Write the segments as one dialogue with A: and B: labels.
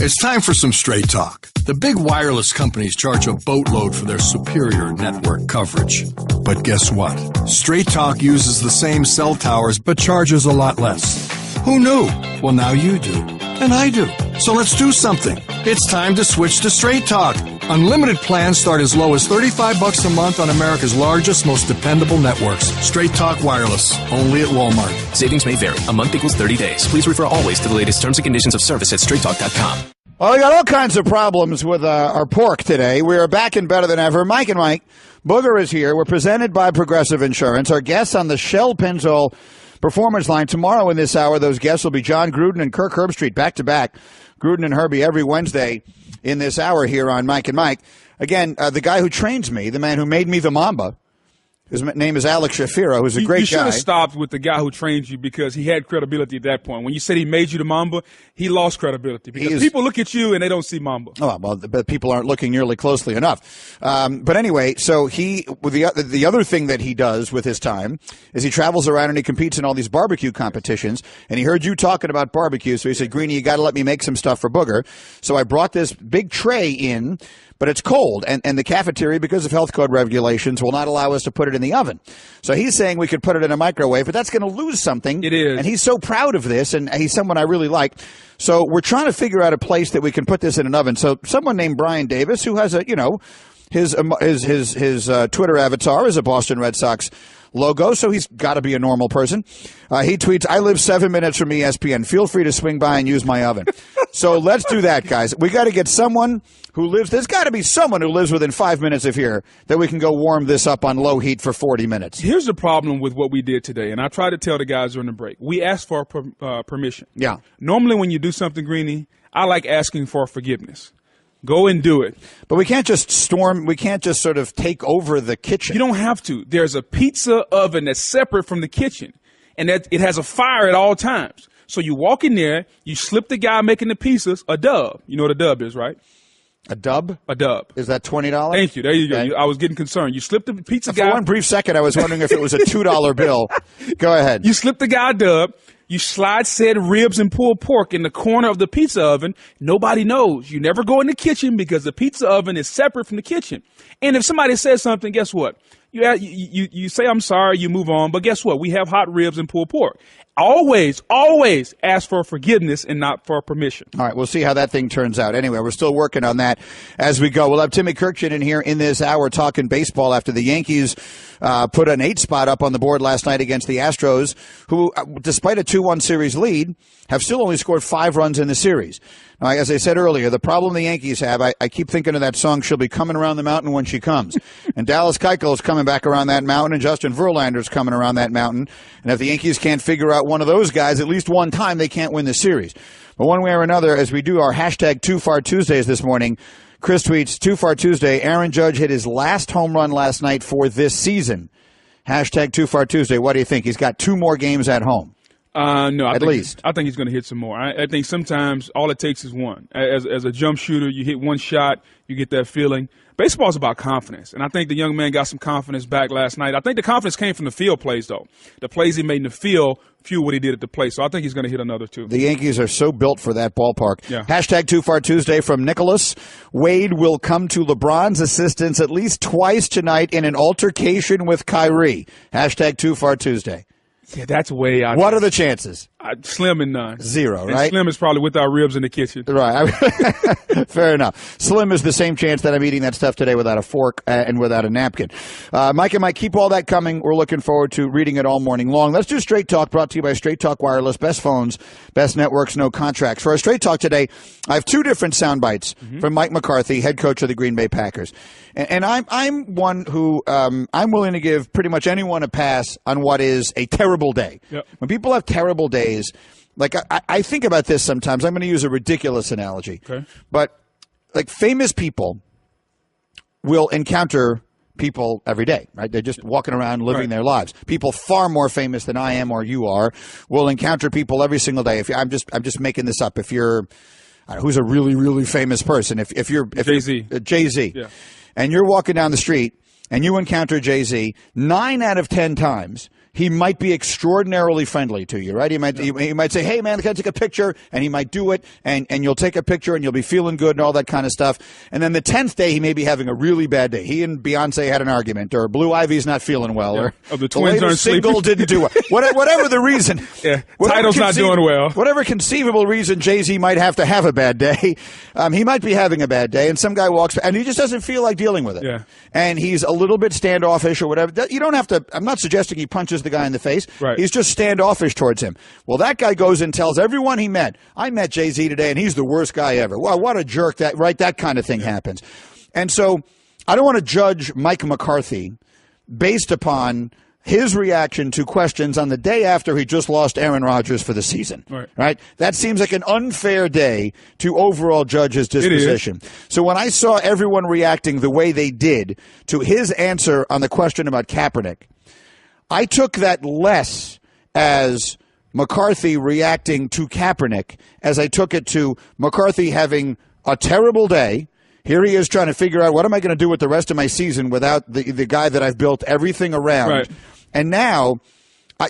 A: It's time for some straight talk. The big wireless companies charge a boatload for their superior network coverage. But guess what? Straight Talk uses the same cell towers but charges a lot less. Who knew? Well, now you do. And I do. So let's do something. It's time to switch to Straight Talk. Unlimited plans start as low as $35 a month on America's largest, most dependable networks. Straight Talk Wireless. Only at Walmart.
B: Savings may vary. A month equals 30 days. Please refer always to the latest terms and conditions of service at straighttalk.com.
C: Well, we got all kinds of problems with our pork today. We are back and better than ever. Mike and Mike, Booger is here. We're presented by Progressive Insurance. Our guests on the Shell Pennzoil Performance Line tomorrow in this hour. Those guests will be John Gruden and Kirk Herbstreit back to back. Gruden and Herbie every Wednesday in this hour here on Mike and Mike. Again, the guy who trains me, the man who made me the Mamba, his name is Alex Shafiro, who's a great guy.
D: You should have stopped with the guy who trained you because he had credibility at that point. When you said he made you the Mamba, he lost credibility because people look at you and they don't see Mamba.
C: Oh, well, but people aren't looking nearly closely enough. But anyway, so the other thing that he does with his time is he travels around and he competes in all these barbecue competitions. And he heard you talking about barbecue, so he said, Greenie, you got to let me make some stuff for Booger. So I brought this big tray in. But it's cold, and the cafeteria, because of health code regulations, will not allow us to put it in the oven. So he's saying we could put it in a microwave, but that's going to lose something.
D: It is.
C: And he's so proud of this, and he's someone I really like. So we're trying to figure out a place that we can put this in an oven. So someone named Brian Davis, who has his Twitter avatar is a Boston Red Sox logo, so he's got to be a normal person. He tweets, I live 7 minutes from ESPN. Feel free to swing by and use my oven. So let's do that, guys. We got to get someone who lives, there's got to be someone who lives within 5 minutes of here that we can go warm this up on low heat for 40 minutes.
D: Here's the problem with what we did today, and I try to tell the guys during the break. We asked for permission.
C: Yeah.
D: Normally when you do something, Greenie, I like asking for forgiveness. Go and do it.
C: But we can't just sort of take over the kitchen.
D: You don't have to. There's a pizza oven that's separate from the kitchen, and that it has a fire at all times. So you walk in there, you slip the guy making the pizzas a dub. You know what a dub is, right?
C: A dub?
D: A dub.
C: Is that $20?
D: Thank you. There you go.
C: Okay.
D: I was getting concerned. You slip the pizza guy.
C: For one brief second, I was wondering if it was a $2 bill. Go ahead.
D: You slip the guy a dub. You slide said ribs and pulled pork in the corner of the pizza oven. Nobody knows. You never go in the kitchen because the pizza oven is separate from the kitchen. And if somebody says something, guess what? You say, I'm sorry, you move on. But guess what? We have hot ribs and pulled pork. Always ask for forgiveness and not for permission.
C: All right, we'll see how that thing turns out. Anyway, we're still working on that as we go. We'll have Timmy Kurkjian in here in this hour talking baseball after the Yankees put an 8 spot up on the board last night against the Astros, who, despite a 2-1 series lead, have still only scored 5 runs in the series. Now, as I said earlier, the problem the Yankees have, I keep thinking of that song, She'll Be Coming Around the Mountain When She Comes. And Dallas Keuchel's coming back around that mountain, and Justin Verlander's coming around that mountain. And if the Yankees can't figure out one of those guys at least one time, they can't win the series. But one way or another, as we do our hashtag Too Far Tuesdays this morning, Chris tweets, Too Far Tuesday, Aaron Judge hit his last home run last night for this season. Hashtag Too Far Tuesday. What do you think? He's got 2 more games at home.
D: No,
C: at least.
D: I think he's going to hit some more. I think sometimes all it takes is one. As a jump shooter, you hit one shot, you get that feeling. Baseball's about confidence, and I think the young man got some confidence back last night. I think the confidence came from the field plays, though. The plays he made in the field fueled what he did at the plate, so I think he's going to hit another 2.
C: The Yankees are so built for that ballpark.
D: Yeah.
C: Hashtag Too Far Tuesday from Nicholas. Wade will come to LeBron's assistance at least twice tonight in an altercation with Kyrie. Hashtag Too Far Tuesday.
D: Yeah, that's way out.
C: What are the chances?
D: Slim and none.
C: 0, right?
D: And Slim is probably with our ribs in the kitchen.
C: Right. Fair enough. Slim is the same chance that I'm eating that stuff today without a fork and without a napkin. Mike and Mike, keep all that coming. We're looking forward to reading it all morning long. Let's do Straight Talk, brought to you by Straight Talk Wireless. Best phones, best networks, no contracts. For our Straight Talk today, I have 2 different sound bites from Mike McCarthy, head coach of the Green Bay Packers. And I'm one who I'm willing to give pretty much anyone a pass on what is a terrible day.
D: Yep.
C: When people have terrible days, like I think about this sometimes. I'm going to use a ridiculous analogy.
D: Okay.
C: But like famous people will encounter people every day, right? They're just walking around living their lives. People far more famous than I am or you are will encounter people every single day. I'm just making this up. If you're who's a really, really famous person, if you're
D: Jay-Z.
C: Jay-Z.
D: Yeah.
C: And you're walking down the street and you encounter Jay-Z, 9 out of 10 times he might be extraordinarily friendly to you, right? He might say, hey, man, can I take a picture? And he might do it, and you'll take a picture, and you'll be feeling good and all that kind of stuff. And then the 10th day, he may be having a really bad day. He and Beyonce had an argument, or Blue Ivy's not feeling well, or
D: the Twins aren't
C: single didn't do well. Whatever the reason.
D: Title's not doing well.
C: Whatever conceivable reason Jay-Z might have to have a bad day, he might be having a bad day, and some guy walks, and he just doesn't feel like dealing with it.
D: Yeah.
C: And he's a little bit standoffish or whatever. You don't have to, I'm not suggesting he punches the guy in the face.
D: Right.
C: He's just standoffish towards him. Well, that guy goes and tells everyone he met, I met Jay-Z today, and he's the worst guy ever. Wow, what a jerk. That kind of thing happens. And so I don't want to judge Mike McCarthy based upon his reaction to questions on the day after he just lost Aaron Rodgers for the season. Right? That seems like an unfair day to overall judge his disposition. So when I saw everyone reacting the way they did to his answer on the question about Kaepernick, I took that less as McCarthy reacting to Kaepernick as I took it to McCarthy having a terrible day. Here he is trying to figure out, what am I going to do with the rest of my season without the guy that I've built everything around?
D: Right.
C: And now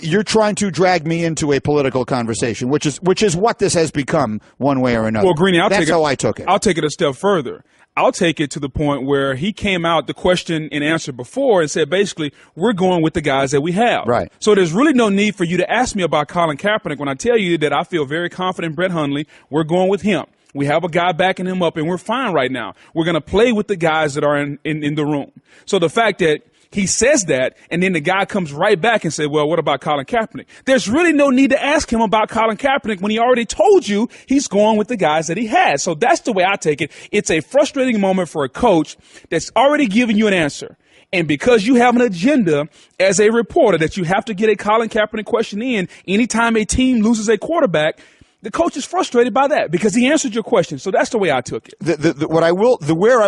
C: you're trying to drag me into a political conversation, which is what this has become one way or another.
D: Well, Greeny,
C: that's how I took it.
D: I'll take it a step further. I'll take it to the point where he came out the question and answer before and said, basically, we're going with the guys that we have.
C: Right.
D: So there's really no need for you to ask me about Colin Kaepernick when I tell you that I feel very confident in Brett Hundley. We're going with him. We have a guy backing him up, and we're fine right now. We're going to play with the guys that are in the room. So the fact that he says that, and then the guy comes right back and says, well, what about Colin Kaepernick? There's really no need to ask him about Colin Kaepernick when he already told you he's going with the guys that he has. So that's the way I take it. It's a frustrating moment for a coach that's already given you an answer. And because you have an agenda as a reporter that you have to get a Colin Kaepernick question in anytime a team loses a quarterback, the coach is frustrated by that because he answered your question. So that's the way I took it.
C: Where I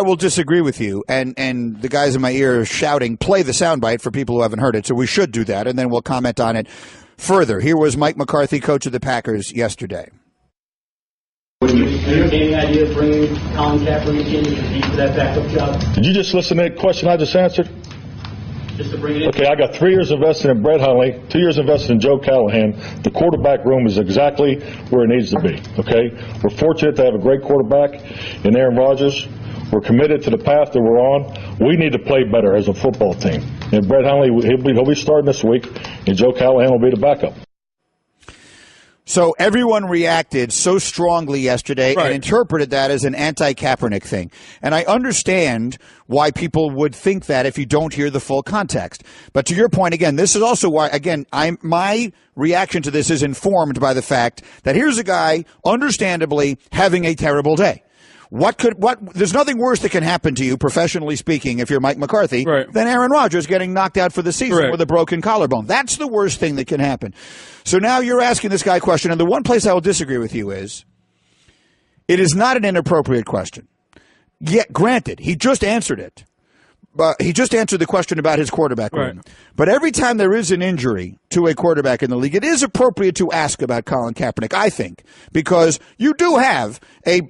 C: will disagree with you, and the guys in my ear are shouting, play the soundbite for people who haven't heard it. So we should do that, and then we'll comment on it further. Here was Mike McCarthy, coach of the Packers, yesterday.
E: Are you entertaining the idea of bringing Colin Kaepernick in to compete for that backup job?
F: Did you just listen to that question I just answered?
E: Just to bring it in?
F: Okay, I got 3 years invested in Brett Hundley, 2 years invested in Joe Callahan. The quarterback room is exactly where it needs to be, okay? We're fortunate to have a great quarterback in Aaron Rodgers. We're committed to the path that we're on. We need to play better as a football team. And Brett Hundley, he'll be starting this week, and Joe Callahan will be the backup.
C: So everyone reacted so strongly yesterday and interpreted that as an anti-Kaepernick thing. And I understand why people would think that if you don't hear the full context. But to your point, again, this is also why, again, my reaction to this is informed by the fact that here's a guy, understandably, having a terrible day. There's nothing worse that can happen to you, professionally speaking, if you're Mike McCarthy, than Aaron Rodgers getting knocked out for the season with a broken collarbone. That's the worst thing that can happen. So now you're asking this guy a question, and the one place I will disagree with you is, it is not an inappropriate question. Yet, granted, he just answered it. He just answered the question about his quarterback room. But every time there is an injury to a quarterback in the league, it is appropriate to ask about Colin Kaepernick, I think, because you do have a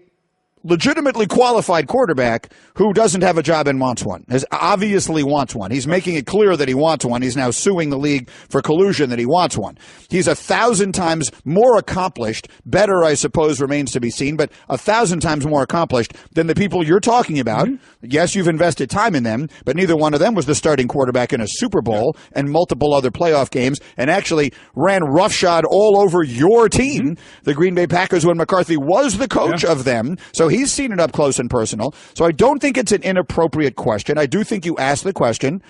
C: legitimately qualified quarterback who doesn't have a job and wants one, obviously wants one. He's making it clear that he wants one. He's now suing the league for collusion that he wants one. He's 1,000 times more accomplished, better, I suppose, remains to be seen, but 1,000 times more accomplished than the people you're talking about. Yes, you've invested time in them, but neither one of them was the starting quarterback in a Super Bowl and multiple other playoff games, and actually ran roughshod all over your team, the Green Bay Packers, when McCarthy was the coach of them. So he's seen it up close and personal. So I don't think it's an inappropriate question. I do think you asked the question.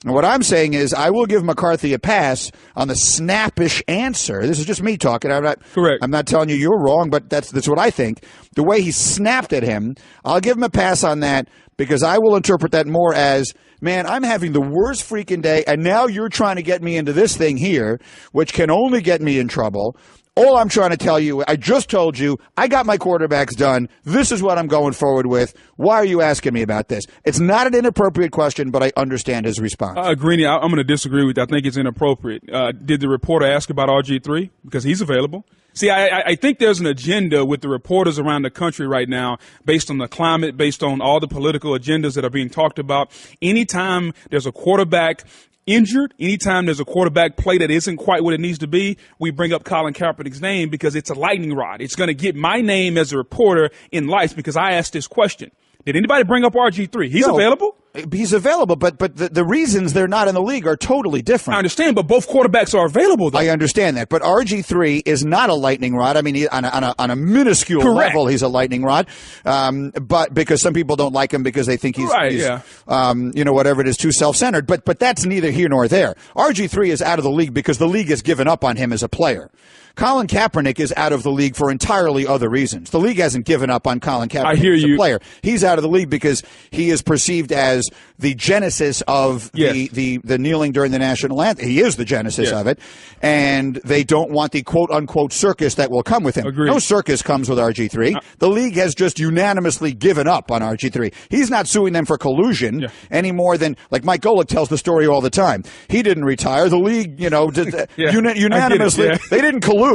C: And what I'm saying is I will give McCarthy a pass on the snappish answer. This is just me talking. I'm not telling you you're wrong, but that's what I think. The way he snapped at him, I'll give him a pass on that because I will interpret that more as, man, I'm having the worst freaking day, and now you're trying to get me into this thing here, which can only get me in trouble. All I'm trying to tell you, I just told you, I got my quarterbacks done. This is what I'm going forward with. Why are you asking me about this? It's not an inappropriate question, but I understand his response.
D: Greeny, I'm going to disagree with you. I think it's inappropriate. Did the reporter ask about RG3? Because he's available. See, I think there's an agenda with the reporters around the country right now based on the climate, based on all the political agendas that are being talked about. Anytime there's a quarterback injured, anytime there's a quarterback play that isn't quite what it needs to be, we bring up Colin Kaepernick's name because it's a lightning rod. It's going to get my name as a reporter in lights because I asked this question. Did anybody bring up RG3? He's available?
C: He's available, but the reasons they're not in the league are totally different.
D: I understand, but both quarterbacks are available, though.
C: I understand that, but RG3 is not a lightning rod. I mean, on a minuscule level, he's a lightning rod. But because some people don't like him because they think he's whatever it is, too self-centered. But that's neither here nor there. RG3 is out of the league because the league has given up on him as a player. Colin Kaepernick is out of the league for entirely other reasons. The league hasn't given up on Colin Kaepernick as a player. He's out of the league because he is perceived as the genesis of the kneeling during the national anthem. He is the genesis of it, and they don't want the quote-unquote circus that will come with him.
D: Agreed.
C: No circus comes with RG3. The league has just unanimously given up on RG3. He's not suing them for collusion any more than, like Mike Golick tells the story all the time. He didn't retire. The league, unanimously, they didn't collude.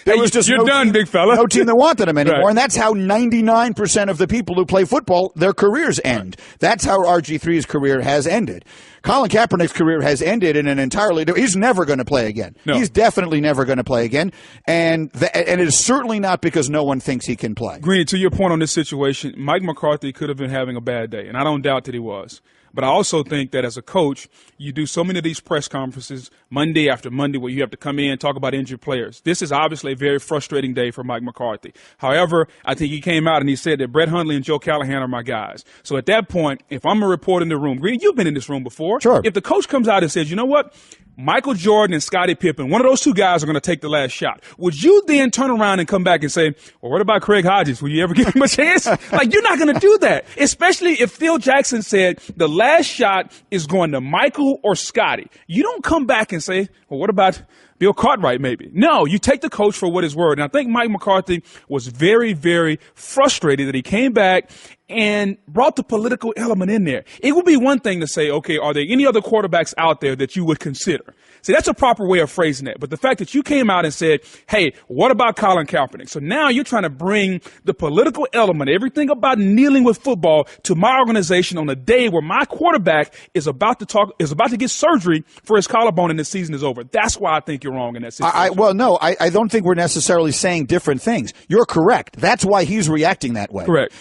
C: There was just
D: done, big fella.
C: No team that wanted him anymore,
D: Right.
C: and that's how 99% of the people who play football, their careers end. That's how RG3's career has ended. Colin Kaepernick's career has ended in an entirely – he's never going to play again.
D: No.
C: He's definitely never going to play again, and it is certainly not because no one thinks he can play.
D: Green, to your point on this situation, Mike McCarthy could have been having a bad day, and I don't doubt that he was. But I also think that as a coach, you do so many of these press conferences Monday after Monday where you have to come in and talk about injured players. This is obviously a very frustrating day for Mike McCarthy. However, I think he came out and he said that Brett Hundley and Joe Callahan are my guys. So at that point, if I'm a reporter in the room, Green, you've been in this room before.
C: Sure.
D: If the coach comes out and says, you know what? Michael Jordan and Scottie Pippen, one of those two guys are going to take the last shot. Would you then turn around and come back and say, well, what about Craig Hodges? Will you ever give him a chance? Like, you're not going to do that, especially if Phil Jackson said the last shot is going to Michael or Scottie. You don't come back and say, well, what about Bill Cartwright maybe? No, you take the coach for what his word. And I think Mike McCarthy was very, very frustrated that he came back and brought the political element in there. It would be one thing to say, okay, are there any other quarterbacks out there that you would consider? See, that's a proper way of phrasing it. But the fact that you came out and said, hey, what about Colin Kaepernick? So now you're trying to bring the political element, everything about kneeling with football to my organization on a day where my quarterback is about to get surgery for his collarbone and the season is over. That's why I think you're wrong in that situation.
C: I don't think we're necessarily saying different things. You're correct. That's why he's reacting that way.
D: Correct.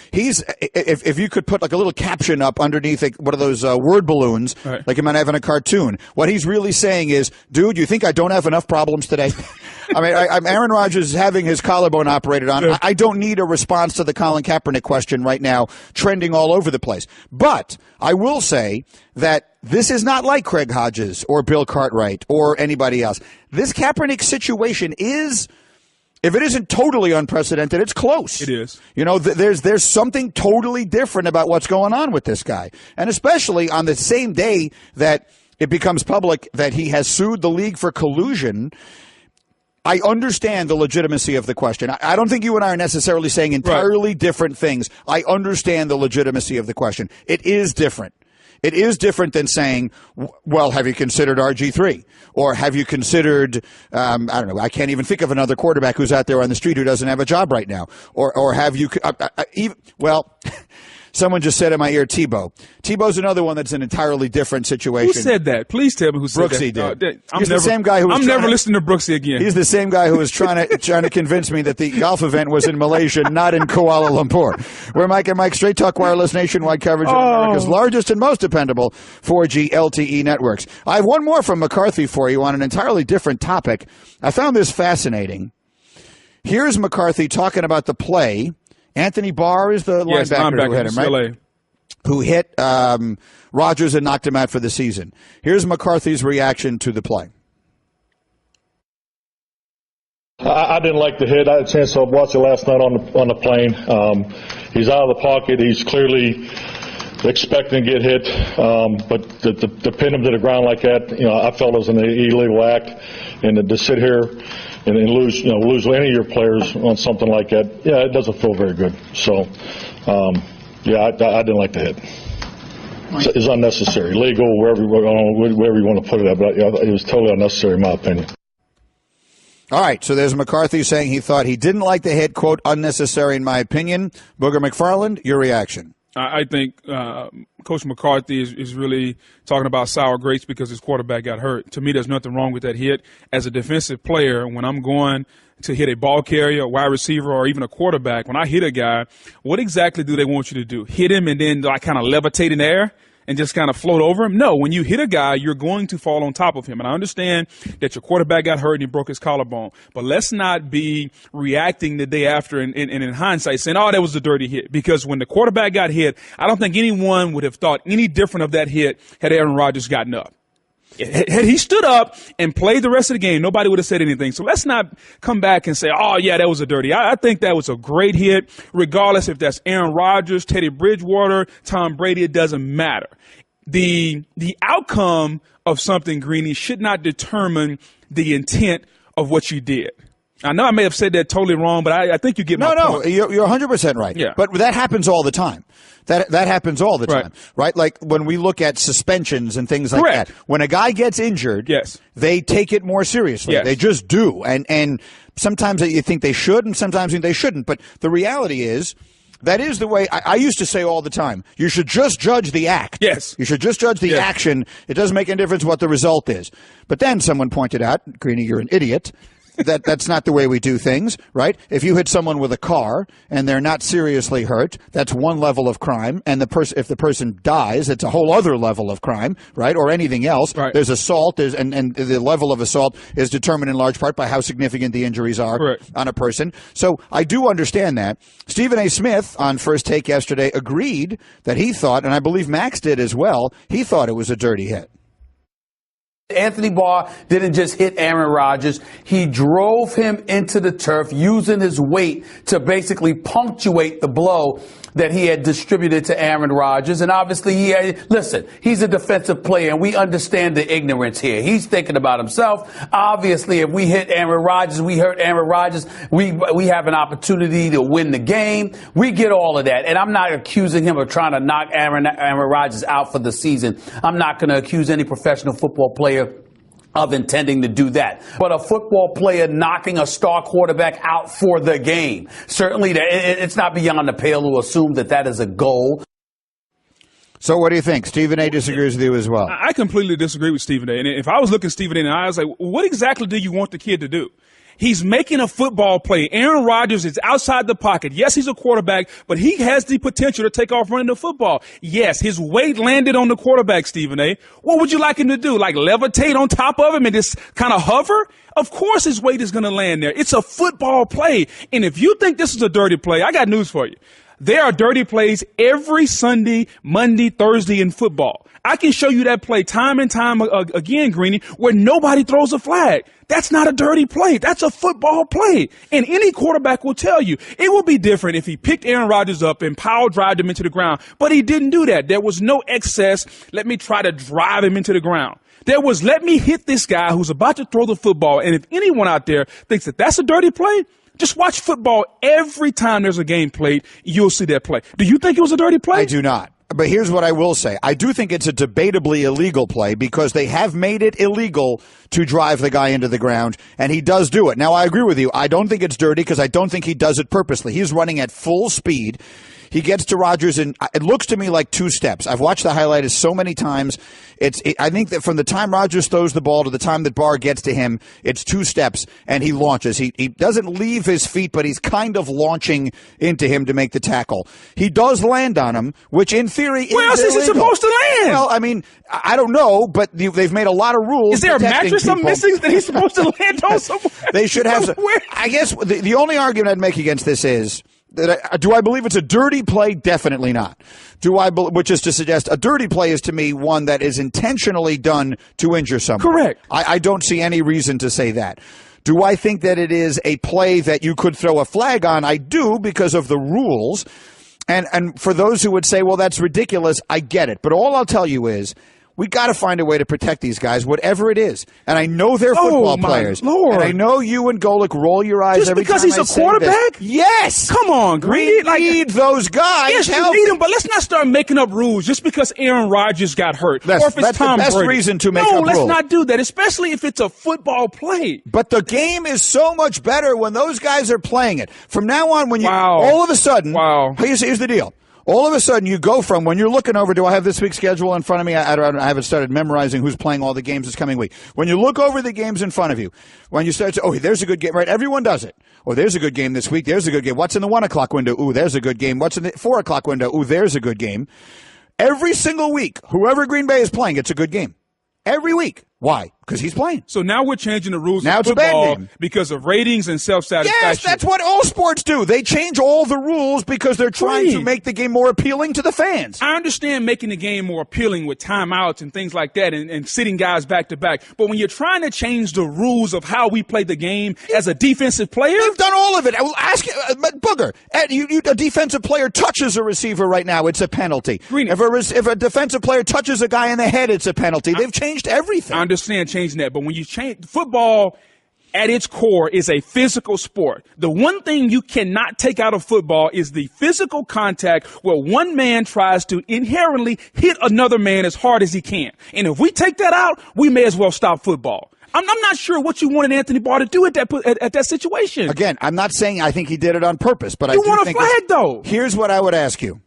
C: If you could put like a little caption up underneath one of those word balloons,
D: right,
C: like you might have in a cartoon, what he's really saying is, dude, you think I don't have enough problems today? I mean, I'm Aaron Rodgers having his collarbone operated on.
D: Yeah.
C: I don't need a response to the Colin Kaepernick question right now, trending all over the place. But I will say that this is not like Craig Hodges or Bill Cartwright or anybody else. This Kaepernick situation is, if it isn't totally unprecedented, it's close.
D: It is.
C: You know, there's something totally different about what's going on with this guy. And especially on the same day that it becomes public that he has sued the league for collusion, I understand the legitimacy of the question. I don't think you and I are necessarily saying entirely different things. I understand the legitimacy of the question. It is different. It is different than saying, well, have you considered RG3? Or have you considered, I don't know, I can't even think of another quarterback who's out there on the street who doesn't have a job right now. Or have you, someone just said in my ear, Tebow. Tebow's another one that's an entirely different situation.
D: Who said that? Please tell me who said
C: Brooksy
D: that.
C: did. He's the same guy who was
D: I'm never listening to Brooksy again.
C: He's the same guy who was trying to convince me that the golf event was in Malaysia, not in Kuala Lumpur. We're Mike and Mike, Straight Talk Wireless, nationwide coverage of America's largest and most dependable 4G LTE networks. I have one more from McCarthy for you on an entirely different topic. I found this fascinating. Here's McCarthy talking about the play. Anthony Barr is the linebacker who hit him, right?
D: UCLA.
C: Who hit Rodgers and knocked him out for the season. Here's McCarthy's reaction to the play.
F: I didn't like the hit. I had a chance to watch it last night on the plane. He's out of the pocket. He's clearly expecting to get hit, but to pin him to the ground like that, I felt it was an illegal act, and to sit here and lose any of your players on something like that, it doesn't feel very good. So, I didn't like the hit. It's unnecessary, legal, wherever you want to put it at, but it was totally unnecessary in my opinion.
C: All right, so there's McCarthy saying he thought he didn't like the hit, quote, unnecessary in my opinion. Booger McFarland, your reaction.
D: I think Coach McCarthy is really talking about sour grapes because his quarterback got hurt. To me, there's nothing wrong with that hit. As a defensive player, when I'm going to hit a ball carrier, a wide receiver, or even a quarterback, when I hit a guy, what exactly do they want you to do? Hit him and then like kind of levitate in the air and just kind of float over him? No, when you hit a guy, you're going to fall on top of him. And I understand that your quarterback got hurt and he broke his collarbone. But let's not be reacting the day after and in hindsight saying, oh, that was a dirty hit. Because when the quarterback got hit, I don't think anyone would have thought any different of that hit had Aaron Rodgers gotten up. Had he stood up and played the rest of the game, nobody would have said anything. So let's not come back and say, oh, yeah, that was a dirty. I think that was a great hit, regardless if that's Aaron Rodgers, Teddy Bridgewater, Tom Brady. It doesn't matter. The outcome of something, Greeny, should not determine the intent of what you did. I know I may have said that totally wrong, but I think you get my point.
C: No, you're 100% right.
D: Yeah.
C: But that happens all the time. That happens all the time, right? Like when we look at suspensions and things like that. When a guy gets injured, they take it more seriously. They just do. And sometimes you think they should and sometimes they shouldn't. But the reality is, that is the way I used to say all the time. You should just judge the act.
D: Yes.
C: You should just judge the action. It doesn't make any difference what the result is. But then someone pointed out, Greeny, you're an idiot. That's not the way we do things, right? If you hit someone with a car and they're not seriously hurt, that's one level of crime. And if the person dies, it's a whole other level of crime, right? Or anything else. Right. There's assault, and the level of assault is determined in large part by how significant the injuries are on a person. So I do understand that. Stephen A. Smith on First Take yesterday agreed that he thought, and I believe Max did as well, he thought it was a dirty hit.
G: Anthony Barr didn't just hit Aaron Rodgers. He drove him into the turf using his weight to basically punctuate the blow that he had distributed to Aaron Rodgers. And obviously, he's a defensive player, and we understand the ignorance here. He's thinking about himself. Obviously, if we hit Aaron Rodgers, we hurt Aaron Rodgers, we have an opportunity to win the game. We get all of that. And I'm not accusing him of trying to knock Aaron Rodgers out for the season. I'm not going to accuse any professional football player of intending to do that. But a football player knocking a star quarterback out for the game, certainly it's not beyond the pale to assume that is a goal.
C: So what do you think? Stephen A. disagrees with you as well.
D: I completely disagree with Stephen A. And if I was looking Stephen A. in the eye, I was like, what exactly do you want the kid to do? He's making a football play. Aaron Rodgers is outside the pocket. Yes, he's a quarterback, but he has the potential to take off running the football. Yes, his weight landed on the quarterback, Stephen A. What would you like him to do? Like levitate on top of him and just kind of hover? Of course his weight is going to land there. It's a football play. And if you think this is a dirty play, I got news for you. There are dirty plays every Sunday, Monday, Thursday in football. I can show you that play time and time again, Greeny, where nobody throws a flag. That's not a dirty play. That's a football play. And any quarterback will tell you it will be different if he picked Aaron Rodgers up and power drived him into the ground. But he didn't do that. There was no excess. Let me try to drive him into the ground. There was, let me hit this guy who's about to throw the football. And if anyone out there thinks that that's a dirty play, just watch football. Every time there's a game played, you'll see that play. Do you think it was a dirty play?
C: I do not. But here's what I will say. I do think it's a debatably illegal play because they have made it illegal to drive the guy into the ground, and he does do it. Now, I agree with you. I don't think it's dirty because I don't think he does it purposely. He's running at full speed. He gets to Rodgers, and it looks to me like two steps. I've watched the highlight so many times. I think that from the time Rodgers throws the ball to the time that Barr gets to him, it's two steps, and he launches. He doesn't leave his feet, but he's kind of launching into him to make the tackle. He does land on him, which in theory is illegal.
D: Where else is he supposed to land?
C: Well, I mean, I don't know, but they've made a lot of rules.
D: Is there a mattress I'm missing that he's supposed to land on somewhere?
C: They should have some. I guess the only argument I'd make against this is, do I believe it's a dirty play? Definitely not. Which is to suggest a dirty play is to me one that is intentionally done to injure someone.
D: Correct.
C: I don't see any reason to say that. Do I think that it is a play that you could throw a flag on? I do, because of the rules. And for those who would say, well, that's ridiculous, I get it. But all I'll tell you is, we got to find a way to protect these guys, whatever it is. And I know they're football players.
D: Lord.
C: And I know you and Golick roll your eyes
D: just
C: every time I say this.
D: Just because he's a quarterback?
C: Yes.
D: Come on, Greeny.
C: We need those guys.
D: Yes, you need them, but let's not start making up rules just because Aaron Rodgers got hurt. Or if it's Tom Brady.
C: That's the best reason to make up rules.
D: No, let's not do that, especially if it's a football play.
C: But the game is so much better when those guys are playing it. From now on, when you all of a sudden, here's the deal. All of a sudden, you go from when you're looking over, do I have this week's schedule in front of me? I haven't started memorizing who's playing all the games this coming week. When you look over the games in front of you, when you start to, oh, there's a good game, right? Everyone does it. Oh, there's a good game this week. There's a good game. What's in the 1 o'clock window? Ooh, there's a good game. What's in the 4 o'clock window? Ooh, there's a good game. Every single week, whoever Green Bay is playing, it's a good game. Every week. Why? Because he's playing.
D: So now we're changing the rules
C: now
D: of
C: it's
D: football
C: a bad game.
D: Because of ratings and self-satisfaction.
C: Yes, that's what all sports do. They change all the rules because they're trying to make the game more appealing to the fans.
D: I understand making the game more appealing with timeouts and things like that and sitting guys back to back. But when you're trying to change the rules of how we play the game as a defensive player.
C: They've done all of it. I will ask you, Booger, a defensive player touches a receiver right now, it's a penalty. If a defensive player touches a guy in the head, it's a penalty. They've changed everything.
D: I understand changing that. But when you change football at its core is a physical sport. The one thing you cannot take out of football is the physical contact where one man tries to inherently hit another man as hard as he can. And if we take that out, we may as well stop football. I'm not sure what you wanted Anthony Barr to do at that situation.
C: Again, I'm not saying I think he did it on purpose, but I
D: do
C: want a
D: flag, though.
C: Here's what I would ask you.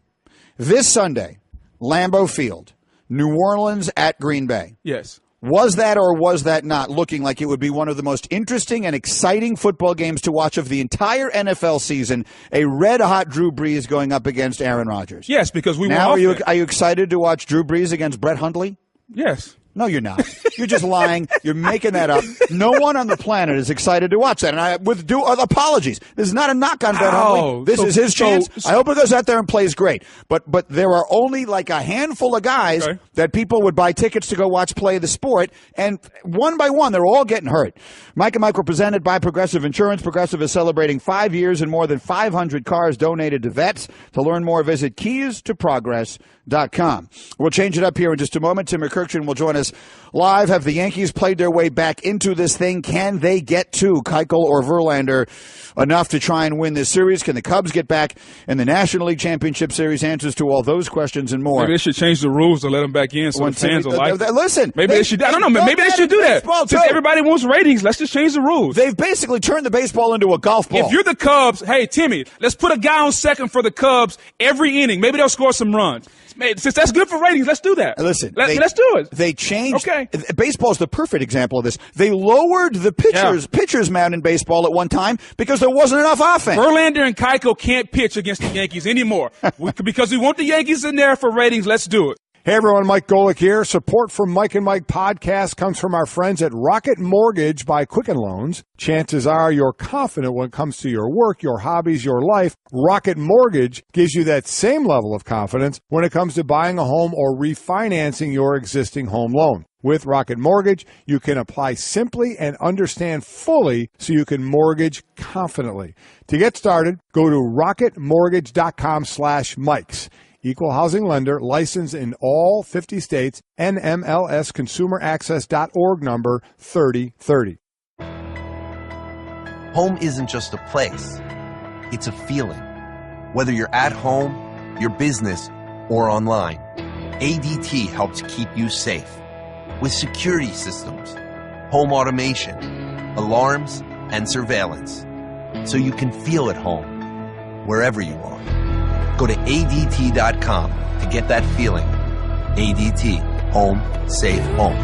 C: This Sunday, Lambeau Field, New Orleans at Green Bay.
D: Yes.
C: Was that or was that not looking like it would be one of the most interesting and exciting football games to watch of the entire NFL season? A red-hot Drew Brees going up against Aaron Rodgers.
D: Yes, because we
C: now are you excited to watch Drew Brees against Brett Hundley?
D: Yes.
C: No, you're not. You're just lying. You're making that up. No one on the planet is excited to watch that. And I with due apologies. This is not a knock on Ben Hundley. This is his chance. I hope he goes out there and plays great. But there are only like a handful of guys that people would buy tickets to go watch play the sport. And one by one, they're all getting hurt. Mike and Mike were presented by Progressive Insurance. Progressive is celebrating 5 years and more than 500 cars donated to vets. To learn more, visit keystoprogress.com. We'll change it up here in just a moment. Tim Kurkjian will join us live. Have the Yankees played their way back into this thing? Can they get to Keuchel or Verlander enough to try and win this series? Can the Cubs get back in the National League Championship Series? Answers to all those questions and more.
D: Maybe they should change the rules to let them back in so the fans will like it.
C: Listen.
D: Maybe they should. I don't know. Maybe they should do that. Since everybody wants ratings, let's just change the rules.
C: They've basically turned the baseball into a golf ball.
D: If you're the Cubs, hey, Timmy, let's put a guy on second for the Cubs every inning. Maybe they'll score some runs. Since that's good for ratings, let's do that.
C: Listen,
D: let's do it.
C: They changed.
D: Okay.
C: Baseball's the perfect example of this. They lowered the pitcher's mound in baseball at one time because there wasn't enough offense.
D: Verlander and Keuchel can't pitch against the Yankees anymore. Because we want the Yankees in there for ratings. Let's do it.
H: Hey everyone, Mike Golick here. Support for Mike and Mike podcast comes from our friends at Rocket Mortgage by Quicken Loans. Chances are you're confident when it comes to your work, your hobbies, your life. Rocket Mortgage gives you that same level of confidence when it comes to buying a home or refinancing your existing home loan. With Rocket Mortgage, you can apply simply and understand fully so you can mortgage confidently. To get started, go to rocketmortgage.com/Mikes. Equal housing lender, licensed in all 50 states, NMLS consumeraccess.org number 3030.
I: Home isn't just a place, it's a feeling. Whether you're at home, your business, or online, ADT helps keep you safe. With security systems, home automation, alarms, and surveillance, so you can feel at home, wherever you are. Go to ADT.com to get that feeling. ADT. Home. Safe home.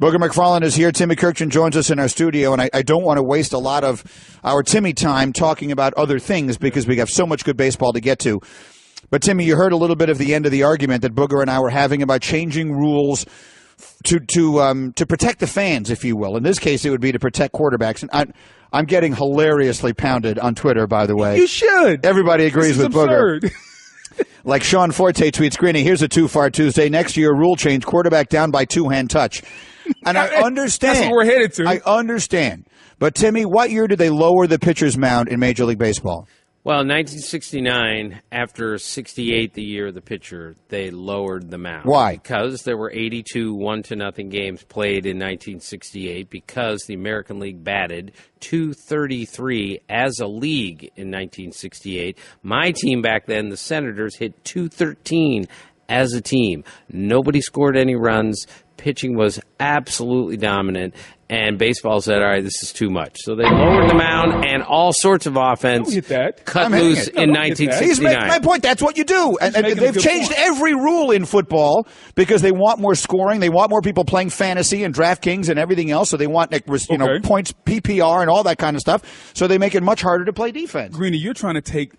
C: Booger McFarland is here. Timmy Kurkjian joins us in our studio, and I don't want to waste a lot of our Timmy time talking about other things because we have so much good baseball to get to. But, Timmy, you heard a little bit of the end of the argument that Booger and I were having about changing rules to protect the fans, if you will. In this case, it would be to protect quarterbacks. And I'm getting hilariously pounded on Twitter, by the way.
D: You should.
C: Everybody agrees with
D: absurd.
C: Booger. Like Sean Forte tweets, Greeny, here's a too-far Tuesday. Next year, rule change, quarterback down by two-hand touch. And I understand.
D: That's what we're headed to.
C: I understand. But, Timmy, what year did they lower the pitcher's mound in Major League Baseball?
J: Well, in 1969, after 68, the year of the pitcher, they lowered the mound.
C: Why?
J: Because there were 82 1-0 games played in 1968, because the American League batted .233 as a league in 1968. My team back then, the Senators, hit .213 as a team. Nobody scored any runs. pitching was absolutely dominant. And baseball said, all right, this is too much. So they lowered the mound, and all sorts of offense cut loose in 1969.
C: He's making my point. That's what you do. And they've changed every rule in football because they want more scoring. They want more people playing fantasy and DraftKings and everything else. So they want points, PPR, and all that kind of stuff. So they make it much harder to play defense.
D: Greeny, you're trying to take,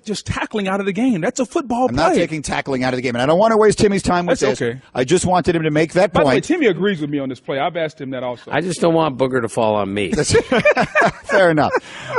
D: just tackling out of the game. That's a football play.
C: I'm not taking tackling out of the game, and I don't want to waste Timmy's time with this.
D: Okay.
C: I just wanted him to make that point.
D: By the way, Timmy agrees with me on this play. I've asked him that also.
J: I just don't want Booger to fall on me.
C: Fair enough.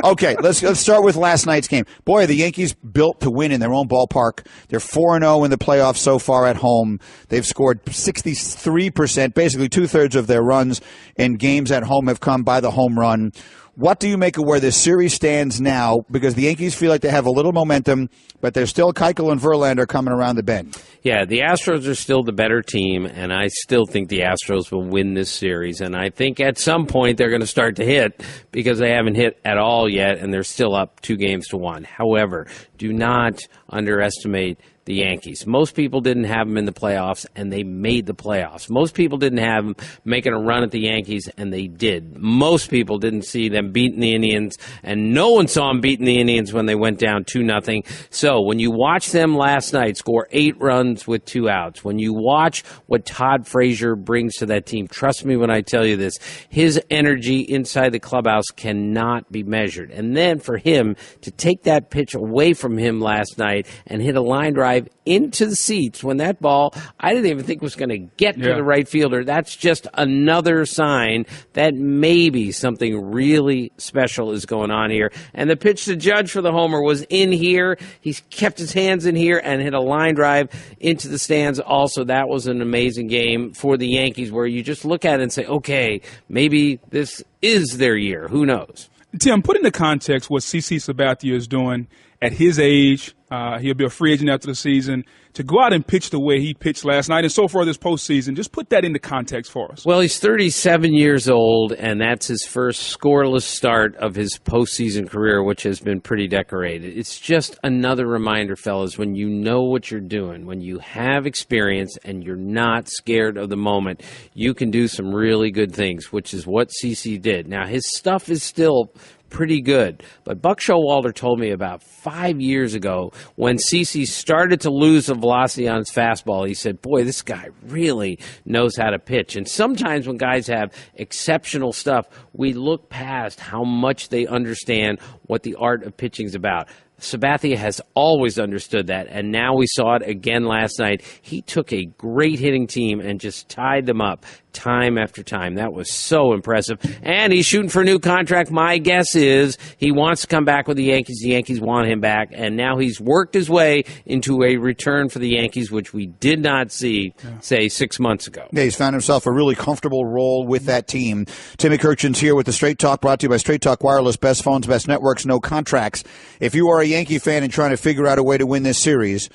C: Okay, let's start with last night's game. Boy, the Yankees built to win in their own ballpark. They're 4-0 in the playoffs so far at home. They've scored 63%, basically two-thirds of their runs in games at home have come by the home run. What do you make of where this series stands now? Because the Yankees feel like they have a little momentum, but there's still Keuchel and Verlander coming around the bend.
J: Yeah, the Astros are still the better team, and I still think the Astros will win this series. And I think at some point they're going to start to hit because they haven't hit at all yet, and they're still up 2-1. However, do not underestimate the Yankees. Most people didn't have them in the playoffs, and they made the playoffs. Most people didn't have them making a run at the Yankees, and they did. Most people didn't see them beating the Indians, and no one saw them beating the Indians when they went down 2-0. So when you watch them last night score 8 runs with 2 outs, when you watch what Todd Frazier brings to that team, trust me when I tell you this, his energy inside the clubhouse cannot be measured. And then for him to take that pitch away from him last night and hit a line drive into the seats when that ball, I didn't even think was going to get to the right fielder. That's just another sign that maybe something really special is going on here. And the pitch to Judge for the homer was in here. He's kept his hands in here and hit a line drive into the stands. Also, that was an amazing game for the Yankees where you just look at it and say, okay, maybe this is their year. Who knows?
D: Tim, put into context what CC Sabathia is doing at his age. He'll be a free agent after the season. To go out and pitch the way he pitched last night and so far this postseason, just put that into context for us.
J: Well, he's 37 years old, and that's his first scoreless start of his postseason career, which has been pretty decorated. It's just another reminder, fellas, when you know what you're doing, when you have experience and you're not scared of the moment, you can do some really good things, which is what CC did. Now, his stuff is still pretty good. But Buck Showalter told me about 5 years ago when CC started to lose the velocity on his fastball, he said, boy, this guy really knows how to pitch. And sometimes when guys have exceptional stuff, we look past how much they understand what the art of pitching is about. Sabathia has always understood that, and now we saw it again last night. He took a great hitting team and just tied them up time after time. That was so impressive. And he's shooting for a new contract. My guess is he wants to come back with the Yankees. The Yankees want him back, and now he's worked his way into a return for the Yankees, which we did not see, say, 6 months ago.
C: Yeah, he's found himself a really comfortable role with that team. Timmy Kurkjian's here with the Straight Talk, brought to you by Straight Talk Wireless. Best phones, best networks, no contracts. If you are a Yankee fan and trying to figure out a way to win this series,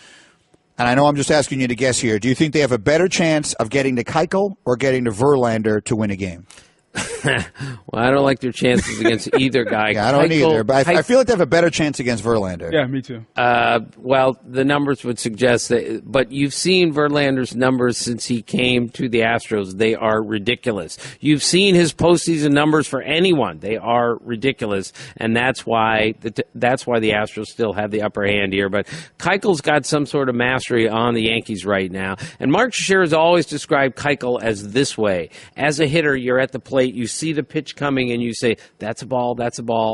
C: and I know I'm just asking you to guess here, do you think they have a better chance of getting to Keuchel or getting to Verlander to win a game?
J: Well, I don't like their chances against either guy.
C: Yeah, I don't either, but I feel like they have a better chance against Verlander.
D: Yeah, me too.
J: Well, the numbers would suggest that, but you've seen Verlander's numbers since he came to the Astros. They are ridiculous. You've seen his postseason numbers for anyone. They are ridiculous, and that's why the Astros still have the upper hand here. But Keuchel's got some sort of mastery on the Yankees right now, and Mark Teixeira has always described Keuchel as this way. As a hitter, you're at the plate, you see the pitch coming, and you say, that's a ball,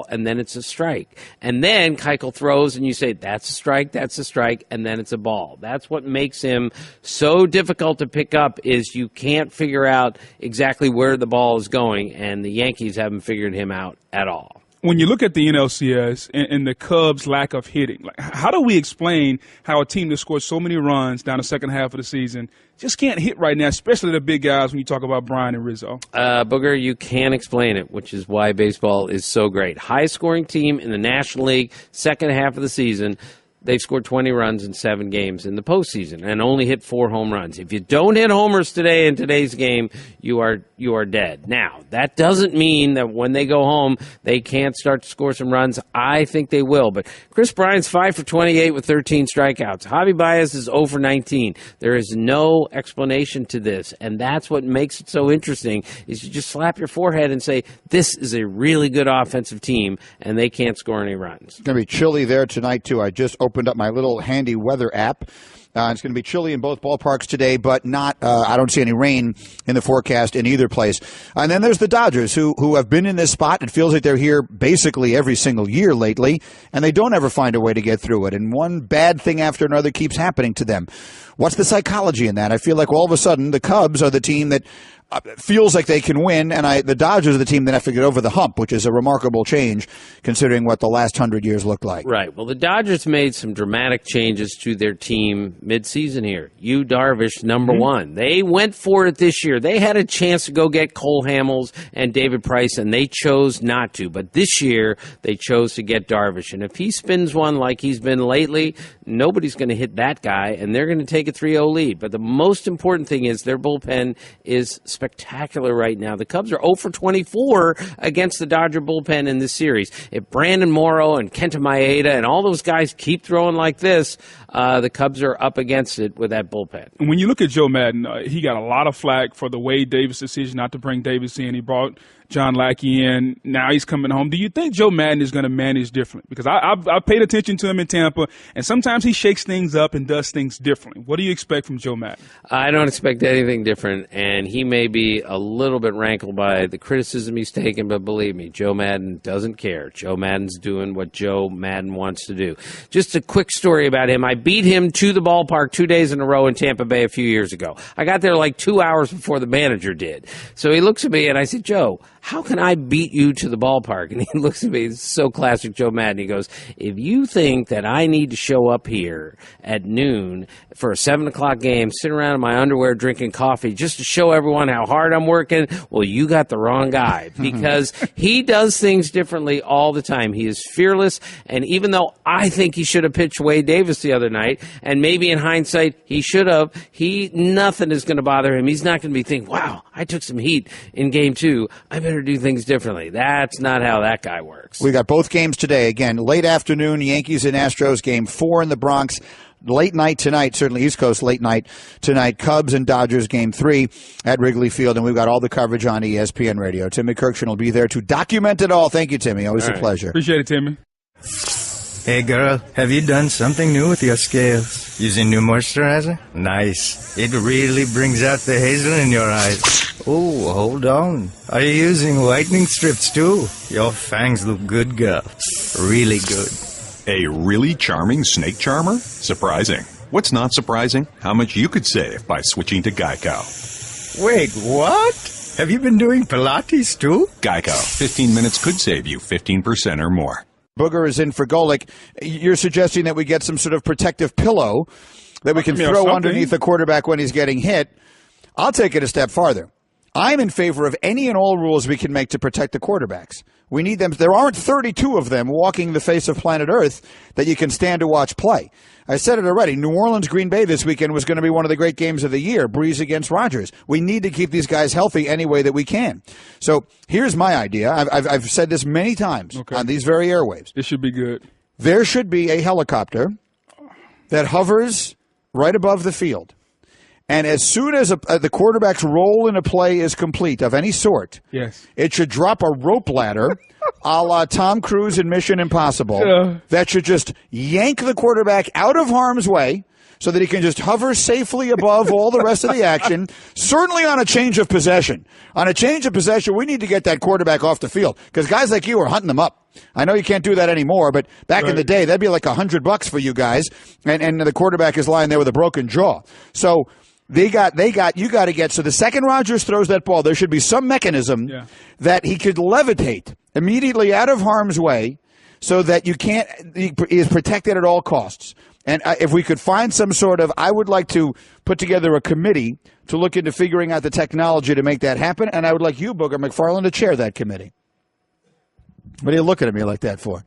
J: and then it's a strike. And then Keuchel throws, and you say, that's a strike, and then it's a ball. That's what makes him so difficult to pick up is you can't figure out exactly where the ball is going, and the Yankees haven't figured him out at all.
D: When you look at the NLCS and the Cubs' lack of hitting, how do we explain how a team that scores so many runs down the second half of the season just can't hit right now, especially the big guys when you talk about Bryant and Rizzo?
J: Booger, you can't explain it, which is why baseball is so great. High-scoring team in the National League, second half of the season. they've scored 20 runs in 7 games in the postseason and only hit 4 home runs. If you don't hit homers today in today's game, you are dead. Now, that doesn't mean that when they go home, they can't start to score some runs. I think they will. But Chris Bryant's 5 for 28 with 13 strikeouts. Javi Baez is 0 for 19. There is no explanation to this, and that's what makes it so interesting, is you just slap your forehead and say, this is a really good offensive team, and they can't score any runs.
C: It's going to be chilly there tonight, too. I just opened up my little handy weather app. It's going to be chilly in both ballparks today, but not. I don't see any rain in the forecast in either place. And then there's the Dodgers, who have been in this spot. It feels like they're here basically every single year lately, and they don't ever find a way to get through it. And one bad thing after another keeps happening to them. What's the psychology in that? I feel like all of a sudden the Cubs are the team that feels like they can win, and the Dodgers are the team that have to get over the hump, which is a remarkable change considering what the last 100 years looked like.
J: Right. Well, the Dodgers made some dramatic changes to their team midseason here. Yu Darvish, number one. They went for it this year. They had a chance to go get Cole Hamels and David Price, and they chose not to. But this year, they chose to get Darvish. And if he spins one like he's been lately, nobody's going to hit that guy, and they're going to take a 3-0 lead. But the most important thing is their bullpen is spectacular right now. The Cubs are 0 for 24 against the Dodger bullpen in this series. If Brandon Morrow and Kenta Maeda and all those guys keep throwing like this, the Cubs are up against it with that bullpen.
D: When you look at Joe Madden, he got a lot of flack for the Wade Davis decision not to bring Davis in. He brought John Lackey in. Now he's coming home. Do you think Joe Madden is going to manage differently? Because I've paid attention to him in Tampa, and sometimes he shakes things up and does things differently. What do you expect from Joe Madden?
J: I don't expect anything different, and he may be a little bit rankled by the criticism he's taken, but believe me, Joe Madden doesn't care. Joe Madden's doing what Joe Madden wants to do. Just a quick story about him. I beat him to the ballpark 2 days in a row in Tampa Bay a few years ago. I got there like 2 hours before the manager did. So he looks at me, and I said, Joe, how can I beat you to the ballpark? And he looks at me, it's so classic Joe Madden. He goes, if you think that I need to show up here at noon for a 7 o'clock game, sit around in my underwear drinking coffee just to show everyone how hard I'm working, well, you got the wrong guy, because he does things differently all the time. He is fearless, and even though I think he should have pitched Wade Davis the other night, and maybe in hindsight he should have, nothing is going to bother him. He's not going to be thinking, wow, I took some heat in game 2. I better do things differently. That's not how that guy works.
C: We got both games today. Again, late afternoon, Yankees and Astros, game 4 in the Bronx. Late night tonight, certainly East Coast late night tonight, Cubs and Dodgers game 3 at Wrigley Field, and we've got all the coverage on ESPN Radio. Timmy Kurkjian will be there to document it all. Thank you, Timmy. Always a pleasure.
D: Appreciate it, Timmy.
K: Hey girl, have you done something new with your scales? Using new moisturizer? Nice. It really brings out the hazel in your eyes. Oh, hold on. Are you using whitening strips too? Your fangs look good, girl. Really good.
L: A really charming snake charmer? Surprising. What's not surprising? How much you could save by switching to Geico.
K: Wait, what? Have you been doing Pilates too?
L: Geico. 15 minutes could save you 15% or more.
C: Booger is in for Golick. You're suggesting that we get some sort of protective pillow that we can throw underneath the quarterback when he's getting hit. I'll take it a step farther. I'm in favor of any and all rules we can make to protect the quarterbacks. We need them. There aren't 32 of them walking the face of planet Earth that you can stand to watch play. I said it already. New Orleans, Green Bay this weekend was going to be one of the great games of the year. Breeze against Rodgers. We need to keep these guys healthy any way that we can. So here's my idea. I've said this many times on these very airwaves.
D: This should be good.
C: There should be a helicopter that hovers right above the field. And as soon as the quarterback's role in a play is complete of any sort, it should drop a rope ladder a la Tom Cruise in Mission Impossible that should just yank the quarterback out of harm's way so that he can just hover safely above all the rest of the action, certainly on a change of possession. On a change of possession, we need to get that quarterback off the field because guys like you are hunting them up. I know you can't do that anymore, but back in the day, that'd be like $100 for you guys, and the quarterback is lying there with a broken jaw. So you got to get, so the second Rodgers throws that ball, there should be some mechanism that he could levitate immediately out of harm's way so that he is protected at all costs. And if we could find some sort of, I would like to put together a committee to look into figuring out the technology to make that happen, and I would like you, Booger McFarland, to chair that committee. What are you looking at me like that for?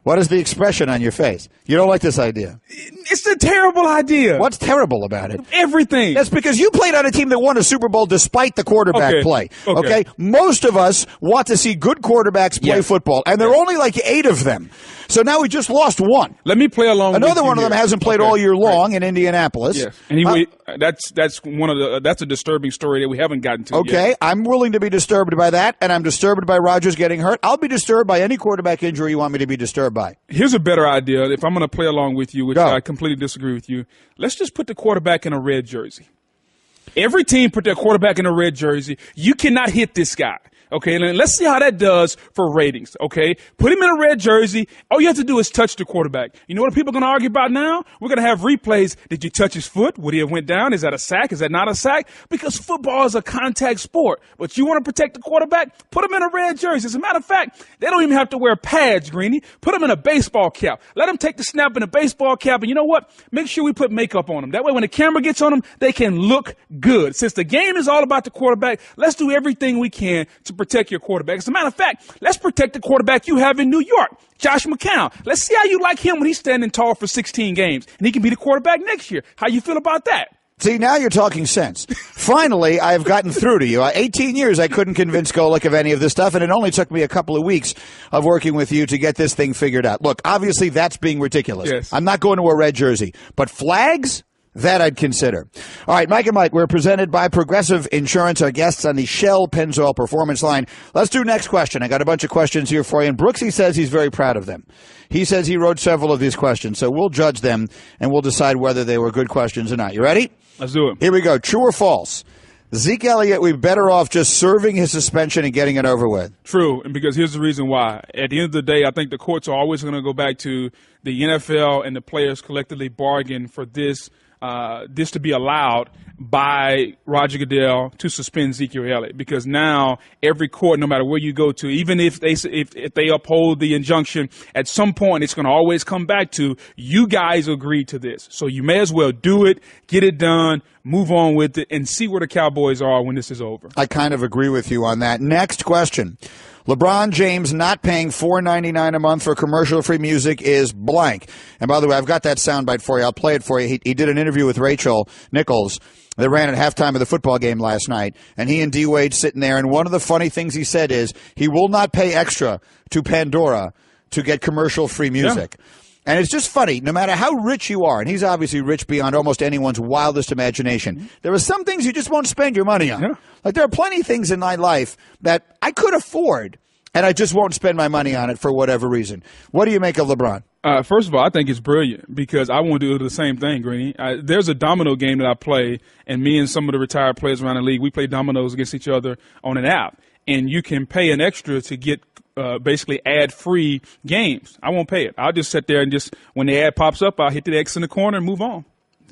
C: What is the expression on your face? You don't like this idea.
D: It's a terrible idea.
C: What's terrible about it?
D: Everything.
C: That's because you played on a team that won a Super Bowl despite the quarterback play. Okay? Most of us want to see good quarterbacks play football, and there are only like 8 of them. So now we just lost one.
D: Let me play along with you.
C: Another one of them hasn't played all year long in Indianapolis.
D: Yes. And that's a disturbing story that we haven't gotten to yet.
C: I'm willing to be disturbed by that, and I'm disturbed by Rodgers getting hurt. I'll be disturbed by any quarterback injury you want me to be disturbed by.
D: Here's a better idea. If I'm going to play along with you, which I completely disagree with you, let's just put the quarterback in a red jersey. Every team put their quarterback in a red jersey. You cannot hit this guy. Okay, and let's see how that does for ratings, okay? Put him in a red jersey. All you have to do is touch the quarterback. You know what people are going to argue about now? We're going to have replays. Did you touch his foot? Would he have went down? Is that a sack? Is that not a sack? Because football is a contact sport. But you want to protect the quarterback? Put him in a red jersey. As a matter of fact, they don't even have to wear pads, Greeny. Put him in a baseball cap. Let him take the snap in a baseball cap. And you know what? Make sure we put makeup on him. That way when the camera gets on him, they can look good. Since the game is all about the quarterback, let's do everything we can to protect your quarterback. As a matter of fact, let's protect the quarterback you have in New York, Josh McCown. Let's see how you like him when he's standing tall for 16 games, and he can be the quarterback next year. How you feel about that?
C: See, now you're talking sense. Finally, I've gotten through to you. 18 years I couldn't convince Golick of any of this stuff, and it only took me a couple of weeks of working with you to get this thing figured out. Look, obviously that's being ridiculous.
D: Yes.
C: I'm not going to a red jersey, but flags? That I'd consider. All right, Mike and Mike, we're presented by Progressive Insurance, our guests on the Shell Pennzoil Performance Line. Let's do next question. I got a bunch of questions here for you, and Brooksy says he's very proud of them. He says he wrote several of these questions, so we'll judge them, and we'll decide whether they were good questions or not. You ready?
D: Let's do it.
C: Here we go. True or false? Zeke Elliott, we're better off just serving his suspension and getting it over with.
D: True, and because here's the reason why. At the end of the day, I think the courts are always going to go back to the NFL and the players collectively bargain for this to be allowed by Roger Goodell to suspend Ezekiel Elliott, because now every court, no matter where you go to, even if they uphold the injunction, at some point it's going to always come back to you guys agreed to this. So you may as well do it, get it done, move on with it, and see where the Cowboys are when this is over.
C: I kind of agree with you on that. Next question. LeBron James not paying $4.99 a month for commercial-free music is blank. And by the way, I've got that soundbite for you. I'll play it for you. He did an interview with Rachel Nichols that ran at halftime of the football game last night, and he and D-Wade sitting there, and one of the funny things he said is he will not pay extra to Pandora to get commercial-free music. Yeah. And it's just funny, no matter how rich you are, and he's obviously rich beyond almost anyone's wildest imagination, there are some things you just won't spend your money on. Yeah. Like there are plenty of things in my life that I could afford, and I just won't spend my money on it for whatever reason. What do you make of LeBron?
D: First of all, I think it's brilliant because I want to do the same thing, Greeny. There's a domino game that I play, and me and some of the retired players around the league, we play dominoes against each other on an app. And you can pay an extra to get basically ad-free games. I won't pay it. I'll just sit there and just, when the ad pops up, I'll hit the X in the corner and move on.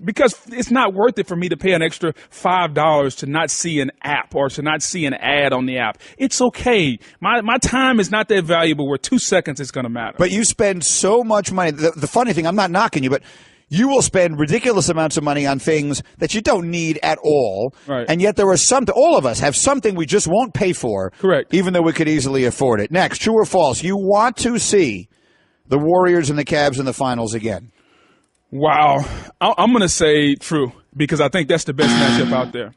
D: Because it's not worth it for me to pay an extra $5 to not see an app or to not see an ad on the app. It's okay. My time is not that valuable where 2 seconds is going to matter.
C: But you spend so much money. The funny thing, I'm not knocking you, but you will spend ridiculous amounts of money on things that you don't need at all.
D: Right.
C: And yet there are all of us have something we just won't pay for.
D: Correct.
C: Even though we could easily afford it. Next, true or false? You want to see the Warriors and the Cavs in the finals again.
D: Wow. I'm going to say true because I think that's the best matchup out there.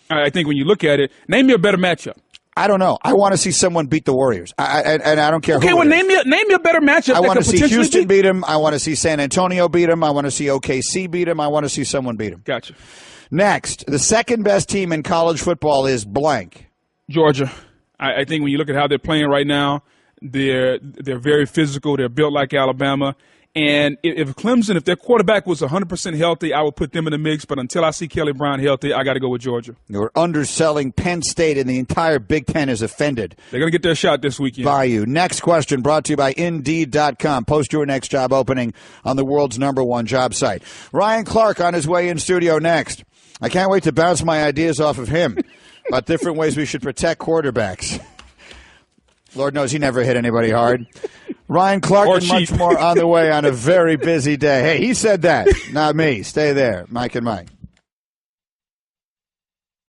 D: I think when you look at it, name me a better matchup.
C: I don't know. I want to see someone beat the Warriors. And I don't care who.
D: Okay, well, name me a better matchup.
C: I want to see Houston beat them. I want to see San Antonio beat them. I want to see OKC beat them. I want to see someone beat them.
D: Gotcha.
C: Next, the second best team in college football is blank.
D: Georgia. I think when you look at how they're playing right now, they're very physical. They're built like Alabama. And if Clemson, if their quarterback was 100% healthy, I would put them in the mix. But until I see Kelly Brown healthy, I got to go with Georgia.
C: You're underselling Penn State, and the entire Big Ten is offended.
D: They're going to get their shot this weekend.
C: By you. Next question brought to you by Indeed.com. Post your next job opening on the world's #1 job site. Ryan Clark on his way in studio next. I can't wait to bounce my ideas off of him about different ways we should protect quarterbacks. Lord knows he never hit anybody hard. Ryan Clark and much more on the way on a very busy day. Hey, he said that, not me. Stay there. Mike and Mike.